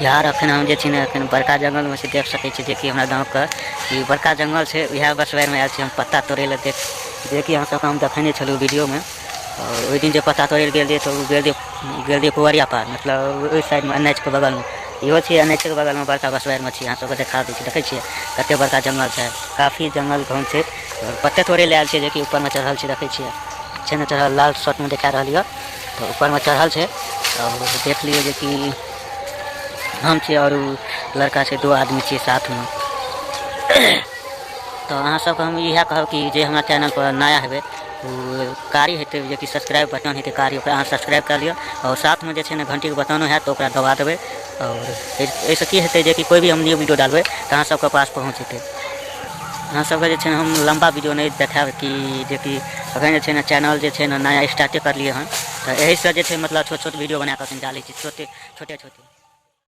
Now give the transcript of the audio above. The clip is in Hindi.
यार अखन हम जे अखन बड़का जंगल में से देख सके छी कि हमरा गाँव का बड़का जंगल है। वह बसवार में आयल छी हम पत्ता तोड़े ले। देखिए अहाँ सबके हम देखने छलू वीडियो में। और ओहि दिन जो पत्ता तोड़े गेल रहिए तो गेल रहिए कुवरिया पार, मतलब उस साइड में एनएच के बगल में। इहो छी एनएच के बगल में बड़का बसवार में छी। अहाँ सबके देखा दै छी, देखै छियै कते बड़का जंगल है। काफ़ी जंगल घन है। और पत्ते तोड़े ले आयल छी जे ऊपर में चढ़ल छी, देखै छियै छै ने चढ़ल, लाल शर्ट में देखा रही है। तो ऊपर में चढ़ल है। और देख लिए कि हम छे और लड़का छे, 2 आदमी छे साथ में। तो अहाँ सब हम यह कहब कि जे हमारा चैनल पर नया है कारी हेते जे कि सब्सक्राइब बटन हेते कारी, ओकरा अहाँ सब्सक्राइब कर लियो। और साथ में जे छे ने घंटी के बटनो है तो ओकरा दबा देबे। और ऐसे की हेते जे कि कोई भी हम न्यू वीडियो डालबे तो अहाँ सबके पास पहुँच जेते। अहाँ सबके जे छे हम लंबा वीडियो नहीं देखाब कि जे कि अखन जे छे ना चैनल जे छे ना नया स्टार्टे कर लिए हन। तो यही से जे छे मतलब छोट छोट वीडियो बना कर डाले छी, छोटे छोटे।